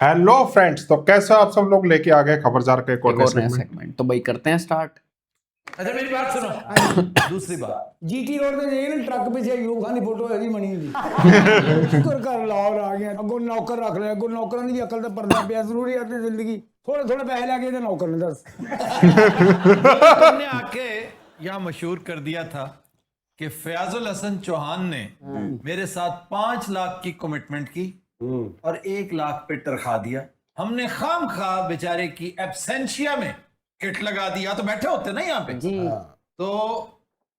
Hello friends, तो कैसे हो आप सब लोग? लेके आ गए खबरदार के एक और नए नया segment। सेगमेंट। तो भाई करते हैं स्टार्ट। अच्छा मेरी बात सुनो। दूसरी बात, जीटी रोड पे जाइए ना, ट्रक पे से अयूब खान की फोटो है जी बनी हुई। शुक्र कर लाहौर आ गया, अगो नौकर रख ले, अगो नौकरां दी अकल दा पर्दा पिया। जरूरी है अपनी जिंदगी थोड़े थोड़े पैसे लगे थे नौकर ने। दस तुमने आके यहाँ मशहूर कर दिया था कि फयाजुल हसन चौहान ने मेरे साथ 5 लाख की कमिटमेंट की और 1 लाख पे तरखा दिया। हमने खाम खा बेचारे की एब्सेंशिया में किट लगा दिया, तो बैठे होते ना यहाँ पे जी। तो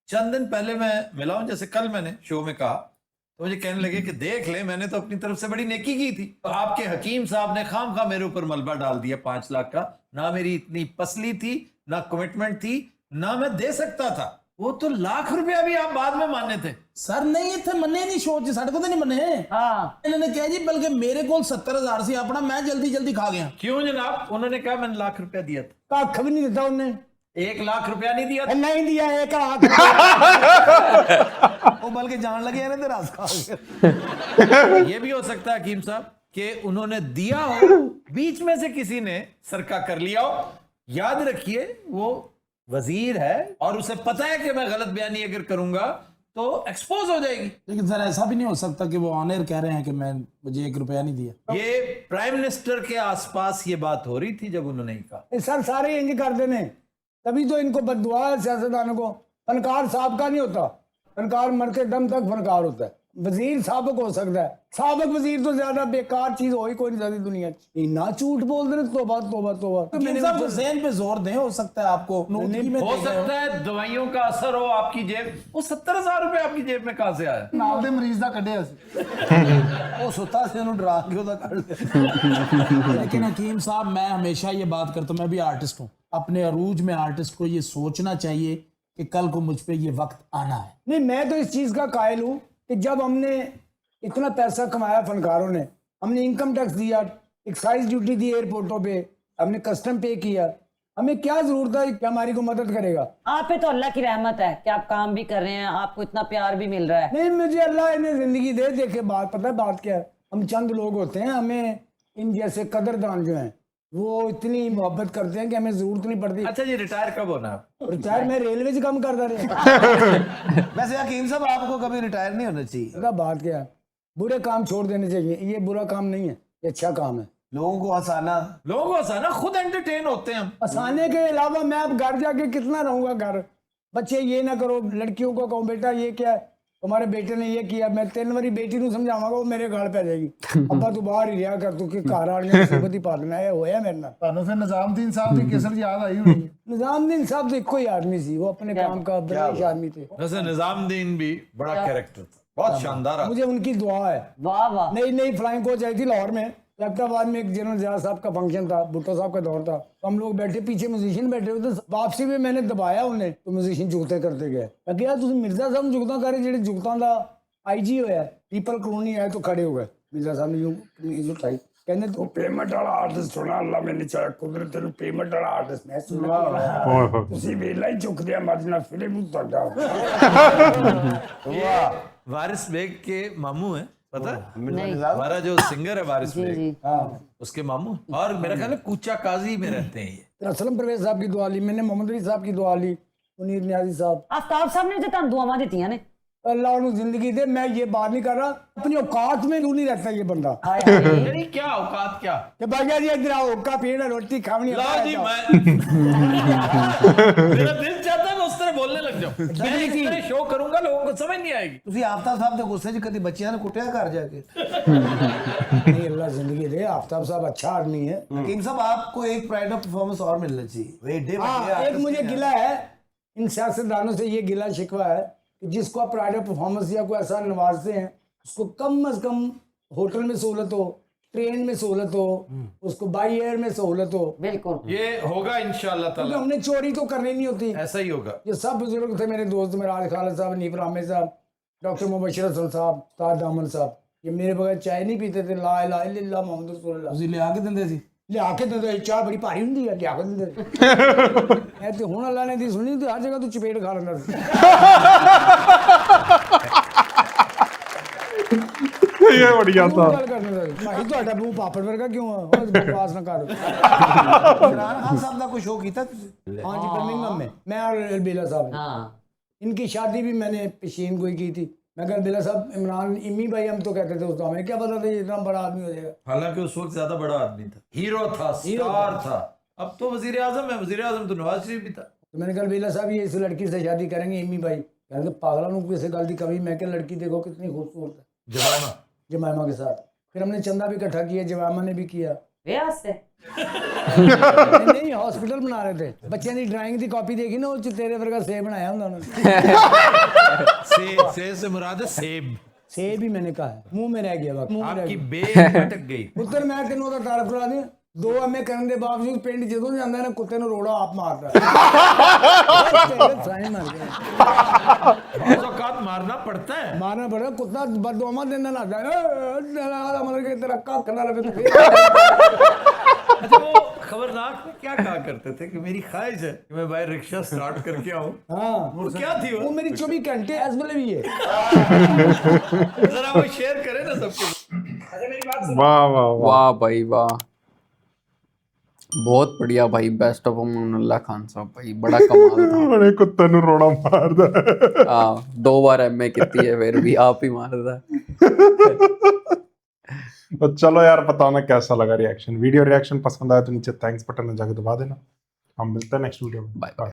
चंद दिन पहले मैं मिला हूं, जैसे कल मैंने शो में कहा, तो मुझे कहने लगे कि देख ले, मैंने तो अपनी तरफ से बड़ी नेकी की थी, तो आपके हकीम साहब ने खाम खा मेरे ऊपर मलबा डाल दिया 5 लाख का। ना मेरी इतनी पसली थी, ना कमिटमेंट थी, ना मैं दे सकता था। वो तो लाख रुपया भी आप बाद में माने थे। सर नहीं इतने मने नहीं शो च साढ़े को तो नहीं मने। हाँ इन्होंने कहा जी बल्कि मेरे को 70,000 से अपना मैं जल्दी जल्दी खा गया। क्यों जनाब? उन्होंने कहा मैंने लाख रुपया दिया था। कख भी नहीं देता उन्हें। 1 लाख रुपया नहीं दिया था। नहीं दिया एक हाथ। वो बल्कि जान लगे ना तेरा खा गया। ये भी हो सकता है हकीम साहब कि उन्होंने दिया हो, बीच में से किसी ने सरका कर लिया हो। याद रखिए वो वजीर है और उसे पता है कि मैं गलत बयानी अगर करूंगा तो एक्सपोज हो जाएगी। लेकिन सर ऐसा भी नहीं हो सकता कि वो ऑनर कह रहे हैं कि मैं मुझे 1 रुपया नहीं दिया। ये प्राइम मिनिस्टर के आसपास ये बात हो रही थी जब उन्होंने कहा। सर सारे इंज कर देने, तभी तो इनको बददुआ है सियासतदानों को। फनकार साहब का नहीं होता, फनकार मरते दम तक फनकार होता है। वजीर साबक हो सकता है, साबक वजीर तो ज्यादा बेकार चीज हो ही कोई नहीं सारी दुनिया की। ना झूठ बोल दे, तोबा तोबा तोबा। तो मैंने साहब हुसैन पे जोर दें, हो सकता है आपको नोटरी में हो दे गए हो। सकता है दवाइयों का असर हो आपकी जेब। वो 70,000 रुपए आपकी जेब में कहां से आया? नाल दे मरीज दा कढ़िया वो सुता से उन्होंने डरा के उदा कर दिया। लेकिन हकीम साहब मैं हमेशा ये बात करता हूँ, मैं भी आर्टिस्ट हूँ। अपने अरूज में आर्टिस्ट को ये सोचना चाहिए कि कल को मुझ पे ये वक्त आना है। नहीं, मैं तो इस चीज का कायल हूँ कि जब हमने इतना पैसा कमाया फनकारों ने, हमने इनकम टैक्स दिया, एक्साइज ड्यूटी दी एयरपोर्टों पे, हमने कस्टम पे किया, हमें क्या जरूरत है कि हमारी को मदद करेगा? आप पे तो अल्लाह की रहमत है कि आप काम भी कर रहे हैं, आपको इतना प्यार भी मिल रहा है। नहीं, मुझे अल्लाह ने जिंदगी दे देखे बात, पता है बात क्या है? हम चंद लोग होते हैं, हमें इन जैसे कदरदान जो हैं वो इतनी मोहब्बत करते हैं कि हमें जरूरत नहीं पड़ती। अच्छा जी, रिटायर कब होना है? रिटायर मैं रेलवे से काम करता रहा। वैसे हकीम साहब आपको कभी रिटायर नहीं होना चाहिए। पता बात क्या है? बुरे काम छोड़ देने चाहिए। ये बुरा काम नहीं है, ये अच्छा काम है। लोगों को हंसाना, लोगों को हंसाना, खुद एंटरटेन होते हैं हम। हंसाने के अलावा मैं अब घर जाके कितना रहूंगा? घर बच्चे ये ना करो, लड़कियों को कहो बेटा ये क्या है, तुम्हारे बेटे ने ये किया, मैं 3 बारी बेटी को समझावांगा, वो मेरे गाल पे आ जाएगी। अब्बा तू बाहर ही रिहा कर, तू कि घर आने मुसीबत ही पा देना है। होया मेरे नाल। ਤੁਹਾਨੂੰ ਫਿਰ ਨਿਜ਼ਾਮਦੀਨ ਸਾਹਿਬ ਦੀ ਕਿਸਰ ਯਾਦ ਆਈ ਹੋਣੀ ਹੈ। निजामुद्दीन साहब तो एक ही आदमी सी, वो अपने काम का ब्रिटिश आदमी थे। वैसे निजामुद्दीन भी बड़ा कैरेक्टर था, बहुत शानदार आदमी। मुझे उनकी दुआ है। वाह वाह। नई नई फ्लाइंग कोच आई थी लाहौर में, फैक्टाबाद में एक जनरल ज़िया साहब का फंक्शन था, भुट्टो साहब का दौर था, तो हम लोग बैठे, पीछे म्यूजिशियन बैठे हुए थे। वापसी में मैंने दबाया उन्हें, तो म्यूजिशियन जुगते करते गए। मैं कहा तुम मिर्जा साहब जुगता करे जेडे जुगतां दा आईजी होया, पीपल कॉलोनी आए तो खड़े हो गए। मिर्जा साहब ने यूं उठाई, कहने तो पेमेंट वाला आर्टिस्ट होना, अल्लाह मैंने चाहे कुदरत तेन पेमेंट वाला आर्टिस्ट मैं सुना तुसी वेला ही चुकदे मजना फिल्म ਤੁਹਾਡਾ। वारिस बेग के मामू है, पता है? नहीं। हमारा जो सिंगर है वारिस जी बेग, जी। उसके मामू हैं। और मेरा ख्याल है कूचा काजी में रहते हैं ये। फिर असलम परवेज साहब की दुआ ली मैंने, मोहम्मद अली साहब की दुआ ली, मुनीर नियाजी साहब। आफ्ताब साहब ने तो तुम दुआवां दित्तियां ने। अल्लाह उन्हें जिंदगी दे। मैं ये बात नहीं कर रहा, अपनी औकात में क्यों नहीं रहता ये बंदा? हाय हाय। यानी क्या औकात क्या? कि भैया जी इधर आओ, का पेड़ है, रोटी खावनी है, ला बाहर जी, जाओ। मेरा दिल चाहता है मैं उस तरह बोलने लग जाऊं। मैं इस तरह शो करूंगा, लोगों को समझ नहीं आएगी। ਤੁਸੀਂ आफ्ताब साहब ਦੇ ਗੁੱਸੇ 'ਚ ਕਦੀ ਬੱਚਿਆਂ ਨੂੰ ਕੁੱਟਿਆ ਘਰ ਜਾ ਕੇ। नहीं, अल्लाह जिंदगी दे। आफ्ताब साहब अच्छा आदमी है। हकीम साहब आपको एक प्राइड ऑफ परफॉर्मेंस और मिलना चाहिए। वे एडे हाँ, बड़े एक artist मुझे हैं। गिला है इन सियासतदानों से, ये गिला शिकवा है कि जिसको आप प्राइड ऑफ परफॉर्मेंस या कोई ऐसा नवाजते हैं, उसको कम अज कम होटल में सहूलत हो, ट्रेन में सहूलत हो, उसको बाई एयर में सहूलत हो। बिल्कुल। ये होगा इंशाअल्लाह क्योंकि ताला, हमने चोरी तो करनी नहीं होती। ऐसा ही होगा। ये सब बुजुर्ग थे मेरे दोस्त, मेराज खालिद साहब, नीफर आमिर साहब, डॉक्टर मुबशर हसन साहब, ताज दामन साहब, ये मेरे बगैर चाय नहीं पीते थे। ला इलाहा इल्लल्लाह मुहम्मद रसूलुल्लाह। ਤੁਸੀਂ ਲਿਆ ਕੇ ਦਿੰਦੇ ਸੀ। लिया के दे, चाह बड़ी भारी होंगी है, लिया के दे। मैं तो हुण अल्लाह ने दी सुनी तो हर जगह तू चपेट खा लेंदा सी। ये बढ़िया था। गल करने दा भाई ਤੁਹਾਡਾ ਮੂੰਹ ਪਾਪੜ ਵਰਗਾ ਕਿਉਂ ਆ ਉਹ ਬਕਵਾਸ ਨਾ ਕਰ इमरान खान साहब का कोई शो किया हाँ जी बर्मिंघम में मैं और अलबेला साहब हाँ इनकी शादी भी मैंने पेशीन को ही की थी। मैं कहा अलबेला साहब इमरान इम्मी भाई हम तो कहते थे उसको, हमें क्या पता था ये इतना बड़ा आदमी हो जाएगा। हालांकि उस वक्त ज्यादा बड़ा आदमी था, हीरो था, स्टार था। अब तो वजीर आजम है, वजीर आजम तो नवाज शरीफ भी था। तो मैंने कहा अलबेला साहब ये इस लड़की से शादी करेंगे इम्मी भाई, कहते पागलों को किसी गल की कमी। मैं क्या लड़की देखो कितनी खूबसूरत है, जमाना जमाइमा के साथ। फिर हमने चंदा भी इकट्ठा किया, जमाइमा ने भी किया। ब्याह से नहीं हॉस्पिटल बना रहे थे, बच्चे की ड्राइंग की कॉपी देखी ना, वो तेरे वर्गा सेब बनाया होंगे उन्होंने। सेब से मुराद है सेब। सेब ही मैंने कहा है, मुंह में रह गया वक्त, मुंह में रह आपकी गया। बेल अटक गई। पुत्र मैं तेन ਉਹਦਾ ਤਾਰਫ ਕਰਾ ਦਿਆਂ 2 ਐਮਏ ਕਰਨ ਦੇ ਬਾਵਜੂਦ ਪਿੰਡ ਜਦੋਂ ਜਾਂਦਾ ਨਾ ਕੁੱਤੇ ਨੂੰ ਰੋੜਾ ਆਪ ਮਾਰਦਾ ਸਾਈ ਮਾਰ ਗਿਆ औकात मारना पड़ता है। ਮਾਰਨਾ ਬੜਾ ਕੁੱਤਾ ਬਦਦੁਆਵਾਂ ਦਿੰਦਾ ਨਾ ਮਤਲਬ ਕਿ ਤੇਰਾ ਕੱਖ ਨਾ ਰਵੇ ਤੂੰ अच्छा वो खबरनाक में क्या कहा करते थे कि मेरी ख्वाहिश है कि मैं बाहर रिक्शा स्टार्ट करके आऊं। हाँ वो क्या थी वो मेरी 24 घंटे इस वेले भी है। जरा वो शेयर करें ना सबके। वाह वाह वाह। वाह भाई वाह, बहुत बढ़िया भाई, बेस्ट ऑफ अमानुल्लाह खान साहब भाई, बड़ा कमाल था। बड़े कुत्ते नु रोड़ा मारदा है। हाँ 2 बार एमए की है, फिर भी आप ही मारदा है। तो चलो यार बताना कैसा लगा रिएक्शन। वीडियो रिएक्शन पसंद आया तो नीचे थैंक्स बटन में जाके दबा देना। हम मिलते हैं नेक्स्ट वीडियो में। Bye bye.